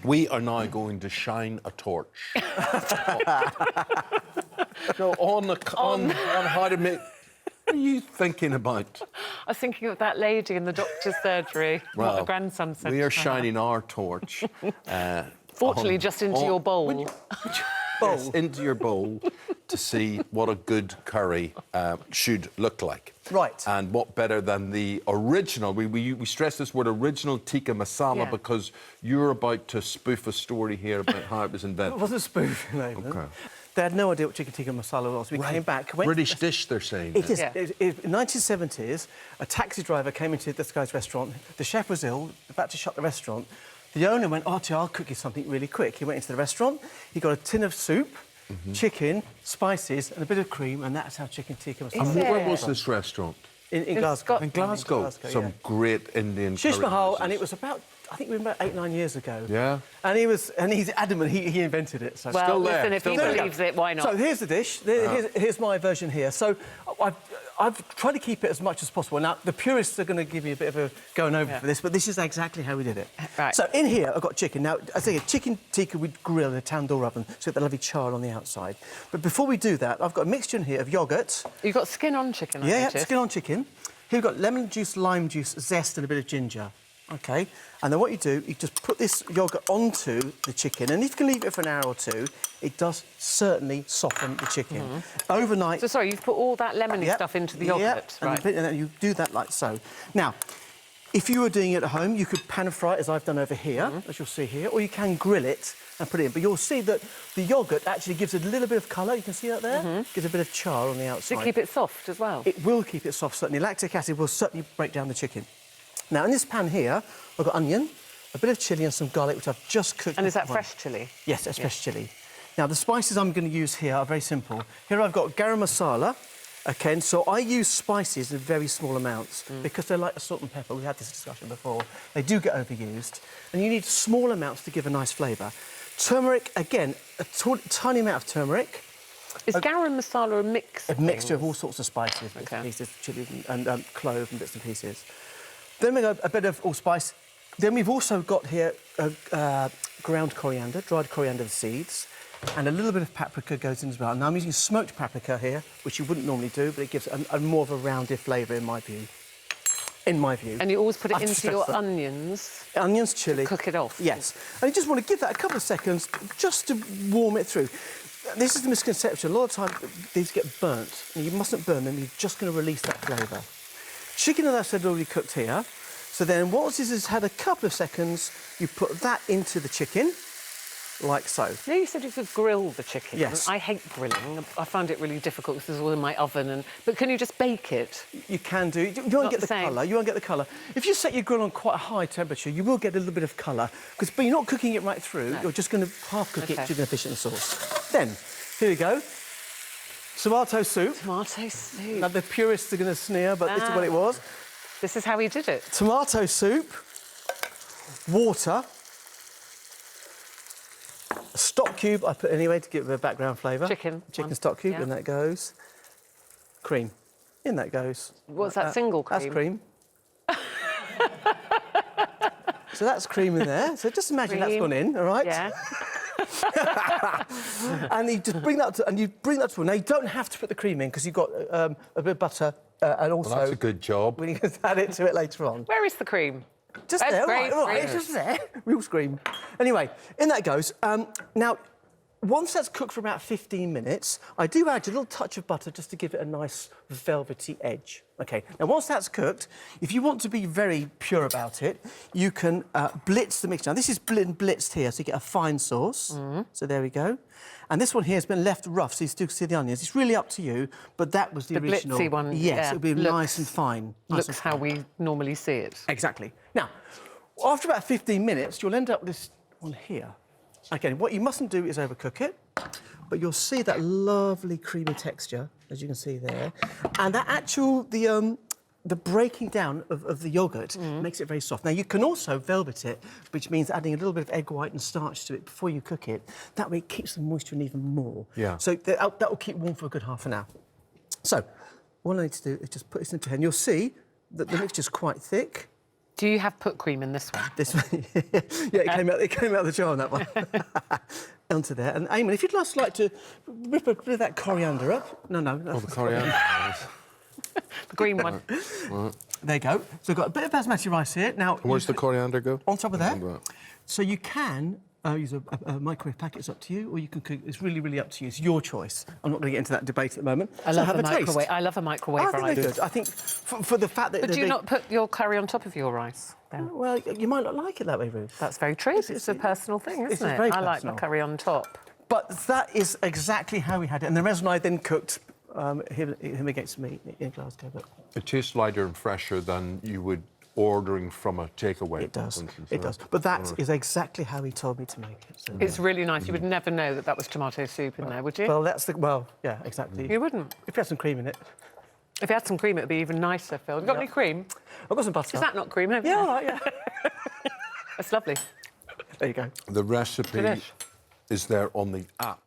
We are now going to shine a torch. So on how to make... What are you thinking about? I was thinking of that lady in the doctor's surgery. Well, what my grandson said. We are shining our torch. Fortunately, just into your bowl. Yes, into your bowl to see what a good curry should look like. Right. And what better than the original? We stress this word original Tikka Masala because you're about to spoof a story here about how it was invented. It wasn't a spoof, Eamonn. Okay. They had no idea what chicken tikka masala was. We came back... British dish, they're saying. It is. Yeah. In the 1970s, a taxi driver came into this guy's restaurant. The chef was ill, about to shut the restaurant. The owner went, "Artie, I'll cook you something really quick." He went into the restaurant, he got a tin of soup, chicken, spices and a bit of cream, and that's how chicken tikka masala... And where was this restaurant? In Glasgow. In Glasgow. Some great Indian Shish curry Mahal, houses. and it was about... I think we were about 8-9 years ago. Yeah. And he's adamant he invented it. So Well, Still there, listen, if still he there. believes it, why not? So here's the dish. Here's my version here. So I've tried to keep it as much as possible. Now, the purists are going to give me a bit of a going over for this, but this is exactly how we did it. Right. So in here, I've got chicken. Now, I think a chicken tikka we'd grill in a tandoor oven, so the lovely char on the outside. But before we do that, I've got a mixture in here of yoghurt. You've got skin-on chicken, I Yeah, noticed. skin on chicken. Here we've got lemon juice, lime juice, zest and a bit of ginger. OK, and then what you do, you just put this yoghurt onto the chicken, and if you can leave it for an hour or two, it does certainly soften the chicken. Overnight... So, sorry, you've put all that lemony stuff into the yoghurt, right? And then you do that like so. Now, if you were doing it at home, you could pan fry it, as I've done over here, as you'll see here, or you can grill it and put it in. But you'll see that the yoghurt actually gives it a little bit of colour. You can see that there? Gives a bit of char on the outside. To keep it soft as well? It will keep it soft, certainly. Lactic acid will certainly break down the chicken. Now, in this pan here, I've got onion, a bit of chilli and some garlic, which I've just cooked. And is that fresh chilli? Yes, that's fresh chilli. Now, the spices I'm going to use here are very simple. Here I've got garam masala, okay, so I use spices in very small amounts because they're like the salt and pepper. We had this discussion before. They do get overused, and you need small amounts to give a nice flavour. Turmeric, again, a tiny amount of turmeric. Is garam masala a mix? A mixture of all sorts of spices, bits and pieces, chilli and clove and bits and pieces. Then we got a bit of allspice. Then we've also got here ground coriander, dried coriander seeds, and a little bit of paprika goes in as well. Now, I'm using smoked paprika here, which you wouldn't normally do, but it gives a more of a rounded flavour in my view. And you always put it into your onions? Onions, chilli. Cook it off? Yes. And you just want to give that a couple of seconds just to warm it through. This is the misconception. A lot of times these get burnt, and you mustn't burn them. You're just going to release that flavour. Chicken, as I said, already cooked here. So then, once this has had a couple of seconds, you put that into the chicken, like so. No, you said you could grill the chicken. Yes. I hate grilling. I find it really difficult because it's all in my oven. But can you just bake it? You can do. You won't get the colour. You won't get the colour. If you set your grill on quite a high temperature, you will get a little bit of colour. But you're not cooking it right through. No. You're just going to half-cook it to an efficient sauce. Then, here we go. Tomato soup. Tomato soup. Now, the purists are going to sneer, but this is what it was. This is how he did it. Tomato soup, water, a stock cube I put anyway to give it a background flavour. Chicken Stock cube, in that goes. Cream, in that goes. What's that, single cream? That's cream. So that's cream in there. So just imagine that's gone in, all right? Yeah. And you just bring that to, now you don't have to put the cream in because you've got a bit of butter and also... Well, that's a good job. We can add it to it later on. Where is the cream? Just there, all right, it's just there. Real scream. Anyway, in that goes. Now, once that's cooked for about 15 minutes, I do add a little touch of butter just to give it a nice velvety edge. OK, now once that's cooked, if you want to be very pure about it, you can blitz the mixture. Now, this is blitzed here, so you get a fine sauce. So there we go. And this one here has been left rough, so you still see the onions. It's really up to you, but that was the original. The blitzy one, yes, it'll be nice and fine. Looks how we normally see it. Exactly. Now, after about 15 minutes, you'll end up with this one here. Again, what you mustn't do is overcook it, but you'll see that lovely creamy texture, as you can see there. And that the breaking down of the yoghurt makes it very soft. Now, you can also velvet it, which means adding a little bit of egg white and starch to it before you cook it. That way it keeps the moisture in even more. Yeah. So that will keep warm for a good half an hour. So, all I need to do is just put this into here, and you'll see that the mixture's quite thick. Do you have put cream in this one? This one, yeah, it came out of the jar on that one. Onto there. And Eamonn, if you'd just like to rip a bit of that coriander up. No. Oh, the coriander. The green one. There you go. So we've got a bit of basmati rice here. Now, Where's the coriander go? on top of that. So you can use a microwave packet. It's up to you, or you can cook. It's really, really up to you. It's your choice. I'm not going to get into that debate at the moment. I So love have a a taste. microwave. I love a microwave I think rice. they're good. I think for the fact that... But do you not put your curry on top of your rice, then? Well, you might not like it that way, Ruth. That's very true. It's a personal thing, it's isn't it? very I like my personal. curry on top. But that is exactly how we had it. And the rest and I then cooked him against me in Glasgow. But It tastes lighter and fresher than you would ordering from a takeaway. it does. for instance, It does. But that is exactly how he told me to make it. So. It's really nice. You would never know that that was tomato soup in there, would you? Well, that's the... Well, yeah, exactly. You wouldn't. If you had some cream in it. If you had some cream, it would be even nicer, Phil. Have you got any cream? I've got some butter. Is that not cream? Have you? Yeah, all right, yeah. That's lovely. There you go. The recipe Delish. is there on the app